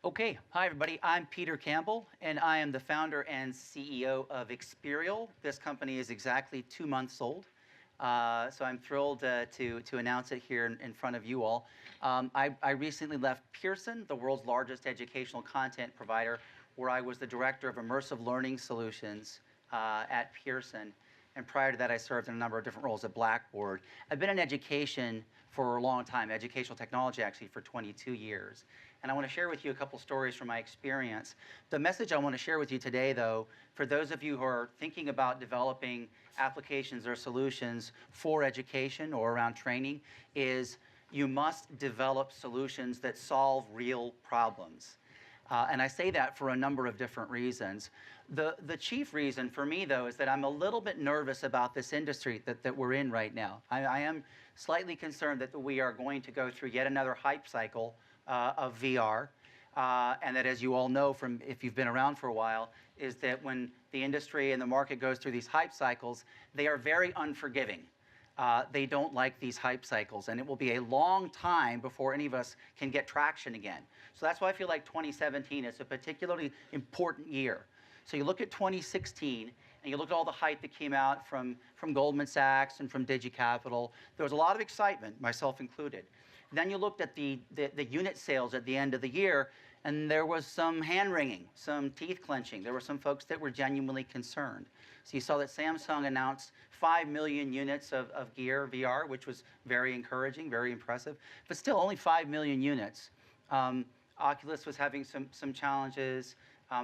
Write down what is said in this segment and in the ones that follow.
Okay, hi everybody. I'm Peter Campbell, and I am the founder and CEO of Experial. This company is exactly 2 months old, so I'm thrilled to announce it here in front of you all. I recently left Pearson, the world's largest educational content provider, where I was the director of immersive learning solutions at Pearson. And prior to that, I served in a number of different roles at Blackboard. I've been in education for a long time, educational technology actually, for 22 years. And I want to share with you a couple stories from my experience. The message I want to share with you today, though, for those of you who are thinking about developing applications or solutions for education or around training, is you must develop solutions that solve real problems. And I say that for a number of different reasons. The chief reason for me, though, is that I'm a little bit nervous about this industry that we're in right now. I am slightly concerned that we are going to go through yet another hype cycle of VR. And that, as you all know from if you've been around for a while, is that when the industry and the market goes through these hype cycles, they are very unforgiving. They don't like these hype cycles, and it will be a long time before any of us can get traction again. So that's why I feel like 2017 is a particularly important year. So you look at 2016, and you look at all the hype that came out from Goldman Sachs and from DigiCapital. There was a lot of excitement, myself included. Then you looked at the unit sales at the end of the year, and there was some hand-wringing, some teeth clenching. There were some folks that were genuinely concerned. So you saw that Samsung announced 5 million units of Gear VR, which was very encouraging, very impressive, but still only 5 million units. Oculus was having some challenges.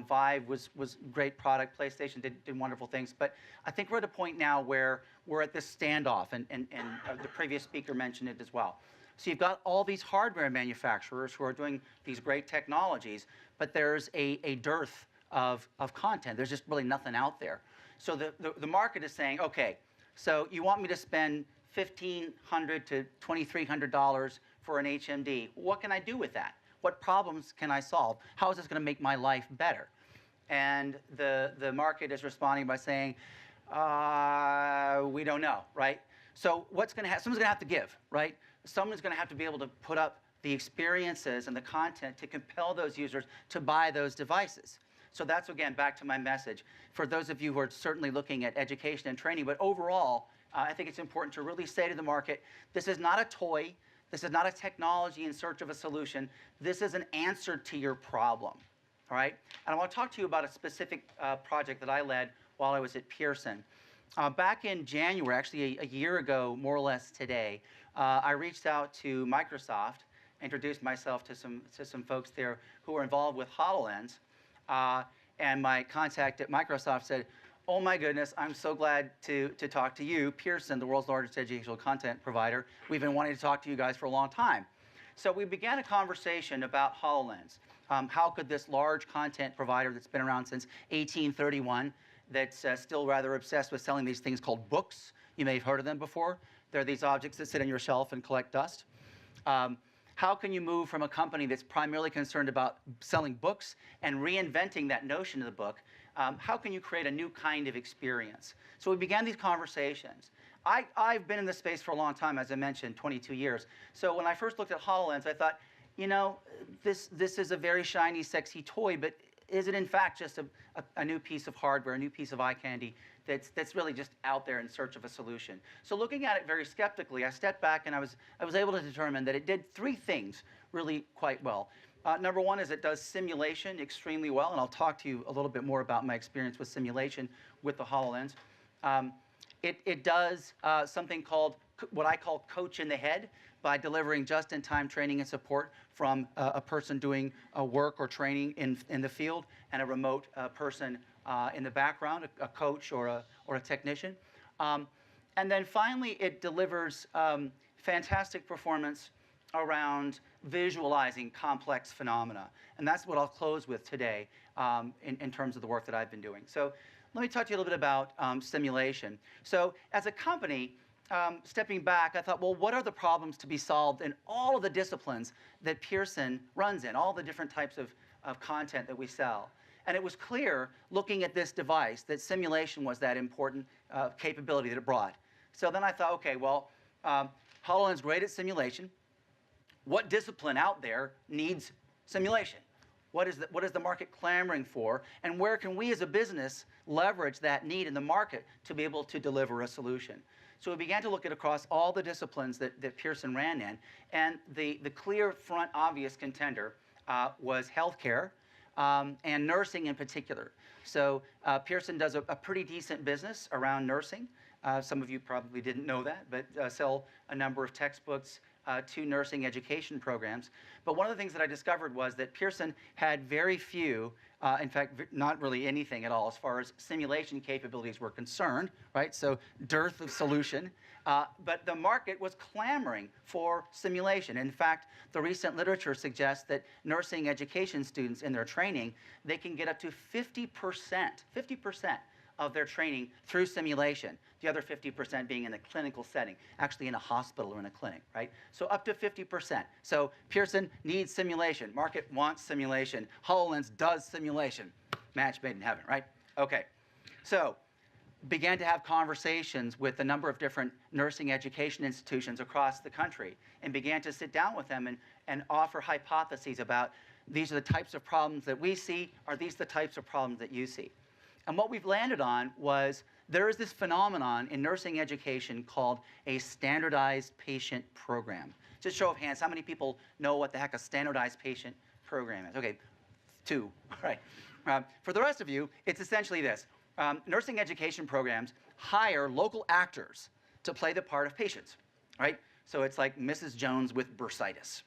Vive was great product. PlayStation did wonderful things. But I think we're at a point now where we're at this standoff, and the previous speaker mentioned it as well. So you've got all these hardware manufacturers who are doing these great technologies, but there's a dearth of content. There's just really nothing out there. So the market is saying, okay, so you want me to spend $1,500 to $2,300 for an HMD. What can I do with that? What problems can I solve? How is this going to make my life better? And the market is responding by saying, we don't know, right? So what's going to happen? Someone's going to have to give, right? Someone's going to have to be able to put up the experiences and the content to compel those users to buy those devices. So that's, again, back to my message. For those of you who are certainly looking at education and training, but overall, I think it's important to really say to the market, this is not a toy. This is not a technology in search of a solution. This is an answer to your problem, all right? And I want to talk to you about a specific project that I led while I was at Pearson. Back in January, actually a year ago, more or less today, I reached out to Microsoft, introduced myself to some folks there who were involved with Hololens, and my contact at Microsoft said, oh my goodness, I'm so glad to talk to you, Pearson, the world's largest educational content provider. We've been wanting to talk to you guys for a long time. So we began a conversation about Hololens. How could this large content provider that's been around since 1831, that's still rather obsessed with selling these things called books. You may have heard of them before. They're these objects that sit on your shelf and collect dust. How can you move from a company that's primarily concerned about selling books and reinventing that notion of the book? How can you create a new kind of experience? So we began these conversations. I've been in this space for a long time, as I mentioned, 22 years. So when I first looked at HoloLens, I thought, you know, this is a very shiny, sexy toy, but is it in fact just a new piece of hardware, a new piece of eye candy that's really just out there in search of a solution? So looking at it very skeptically, I stepped back and I was able to determine that it did 3 things really quite well. Number one is it does simulation extremely well, and I'll talk to you a little bit more about my experience with simulation with the HoloLens. It does something called what I call coach in the head, by delivering just-in-time training and support from a person doing work or training in the field and a remote person in the background, a coach or a technician. And then finally, it delivers fantastic performance around visualizing complex phenomena. And that's what I'll close with today in terms of the work that I've been doing. So let me talk to you a little bit about simulation. So as a company, stepping back, I thought, well, what are the problems to be solved in all of the disciplines that Pearson runs in, all the different types of content that we sell? And it was clear, looking at this device, that simulation was that important capability that it brought. So then I thought, okay, well, HoloLens is great at simulation. What discipline out there needs simulation? What is the market clamoring for? And where can we as a business leverage that need in the market to be able to deliver a solution? So we began to look at across all the disciplines that Pearson ran in, and the clear front obvious contender was healthcare and nursing in particular. So Pearson does a pretty decent business around nursing. Some of you probably didn't know that, but sell a number of textbooks to nursing education programs. But one of the things that I discovered was that Pearson had very few, in fact, not really anything at all as far as simulation capabilities were concerned, right? So dearth of solution. But the market was clamoring for simulation. In fact, the recent literature suggests that nursing education students in their training, they can get up to 50% of their training through simulation. The other 50% being in a clinical setting, actually in a hospital or in a clinic, right? So up to 50%. So Pearson needs simulation. Market wants simulation. HoloLens does simulation. Match made in heaven, right? Okay. So began to have conversations with a number of different nursing education institutions across the country and began to sit down with them and offer hypotheses about these are the types of problems that we see, are these the types of problems that you see? And what we've landed on was there is this phenomenon in nursing education called a standardized patient program. Just show of hands, how many people know what the heck a standardized patient program is? Okay, 2, all right. For the rest of you, it's essentially this. Nursing education programs hire local actors to play the part of patients, right? So it's like Mrs. Jones with bursitis,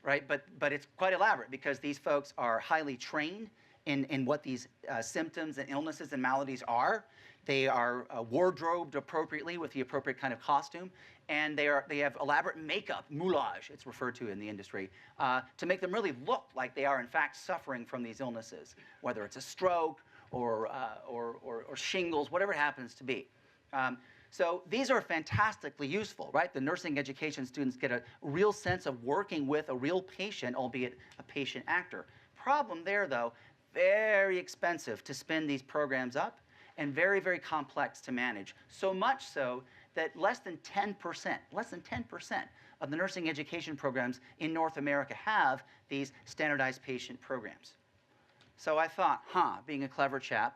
right? But it's quite elaborate because these folks are highly trained in what these symptoms and illnesses and maladies are. They are wardrobed appropriately with the appropriate kind of costume, and they have elaborate makeup, moulage, it's referred to in the industry, to make them really look like they are in fact suffering from these illnesses, whether it's a stroke or shingles, whatever it happens to be. So these are fantastically useful, right? The nursing education students get a real sense of working with a real patient, albeit a patient actor. Problem there, though, very expensive to spin these programs up and very, very complex to manage. So much so that less than 10% of the nursing education programs in North America have these standardized patient programs. So I thought, being a clever chap,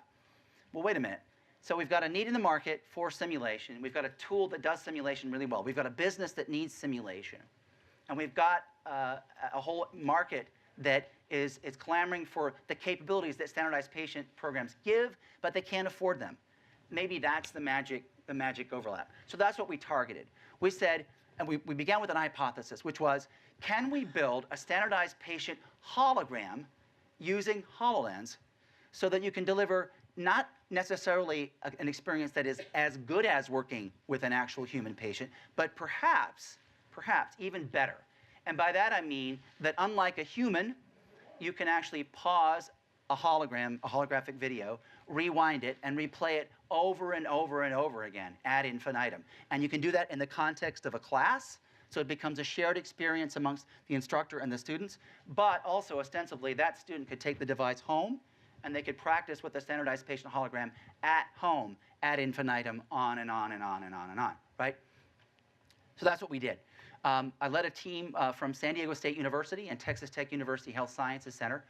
well, wait a minute. So we've got a need in the market for simulation. We've got a tool that does simulation really well. We've got a business that needs simulation. And we've got a whole market that is clamoring for the capabilities that standardized patient programs give, but they can't afford them. Maybe that's the magic overlap. So that's what we targeted. We said, and we began with an hypothesis, which was, can we build a standardized patient hologram using HoloLens so that you can deliver not necessarily an experience that is as good as working with an actual human patient, but perhaps even better. And by that I mean that unlike a human, you can actually pause a holographic video, rewind it, and replay it over and over and over again ad infinitum. And you can do that in the context of a class, so it becomes a shared experience amongst the instructor and the students, but also ostensibly that student could take the device home and they could practice with the standardized patient hologram at home ad infinitum, on and on and on and on and on, right? So that's what we did. I led a team from San Diego State University and Texas Tech University Health Sciences Center.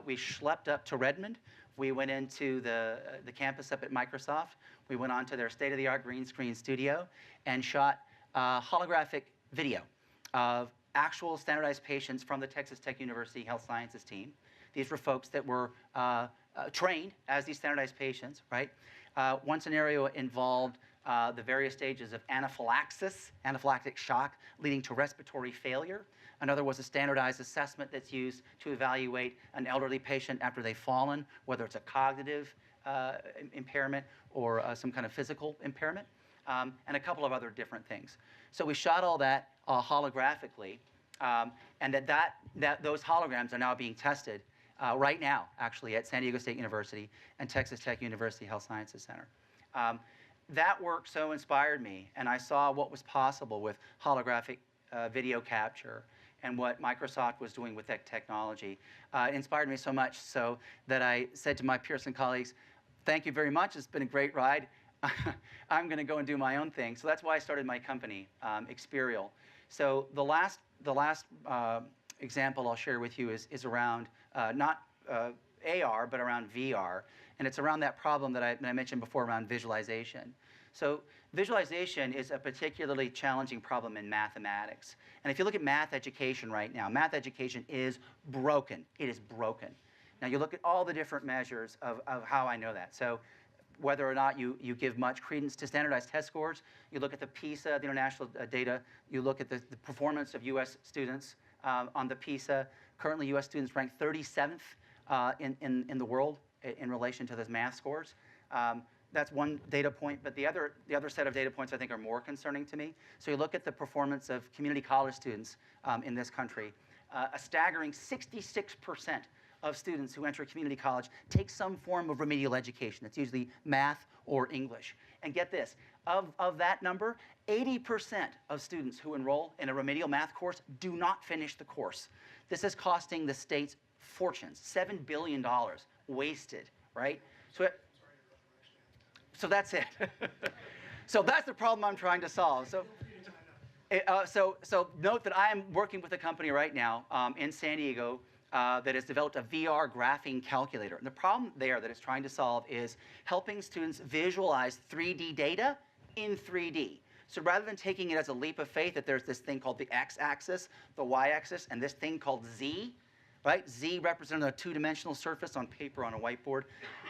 We schlepped up to Redmond. We went into the campus up at Microsoft. We went on to their state-of-the-art green screen studio and shot holographic video of actual standardized patients from the Texas Tech University Health Sciences team. These were folks that were trained as these standardized patients, right? One scenario involved the various stages of anaphylaxis, anaphylactic shock, leading to respiratory failure. Another was a standardized assessment that's used to evaluate an elderly patient after they've fallen, whether it's a cognitive impairment or some kind of physical impairment, and a couple of other different things. So we shot all that holographically, and those holograms are now being tested right now, actually, at San Diego State University and Texas Tech University Health Sciences Center. That work so inspired me, and I saw what was possible with holographic video capture and what Microsoft was doing with that technology. It inspired me so much so that I said to my Pearson colleagues, thank you very much, it's been a great ride. I'm going to go and do my own thing. So that's why I started my company, Experial. So the last example I'll share with you is around not AR, but around VR. And it's around that problem that I mentioned before around visualization. So visualization is a particularly challenging problem in mathematics. And if you look at math education right now, math education is broken. It is broken. Now you look at all the different measures of how I know that. So whether or not you give much credence to standardized test scores, you look at the PISA, the international data, you look at the performance of US students on the PISA. Currently US students rank 37th in the world in relation to those math scores. That's one data point, but the other set of data points I think are more concerning to me. So you look at the performance of community college students in this country. A staggering 66% of students who enter community college take some form of remedial education. It's usually math or English. And get this, of that number, 80% of students who enroll in a remedial math course do not finish the course. This is costing the states fortunes, $7 billion wasted, right? So that's it. So that's the problem I'm trying to solve. So note that I am working with a company right now in San Diego that has developed a VR graphing calculator. And the problem there that it's trying to solve is helping students visualize 3D data in 3D. So rather than taking it as a leap of faith that there's this thing called the x-axis, the y-axis, and this thing called z, right? Z representing a two-dimensional surface on paper on a whiteboard.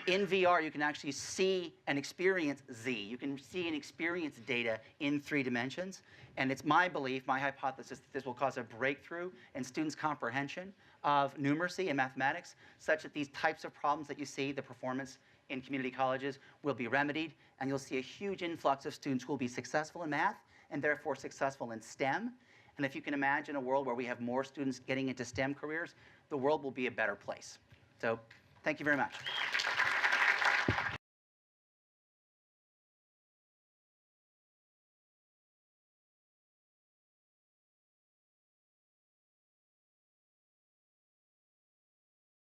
In VR, you can actually see and experience Z. You can see and experience data in 3 dimensions. And it's my belief, my hypothesis, that this will cause a breakthrough in students' comprehension of numeracy and mathematics, such that these types of problems that you see, the performance in community colleges, will be remedied. And you'll see a huge influx of students who will be successful in math and therefore successful in STEM. And if you can imagine a world where we have more students getting into STEM careers, the world will be a better place. So thank you very much.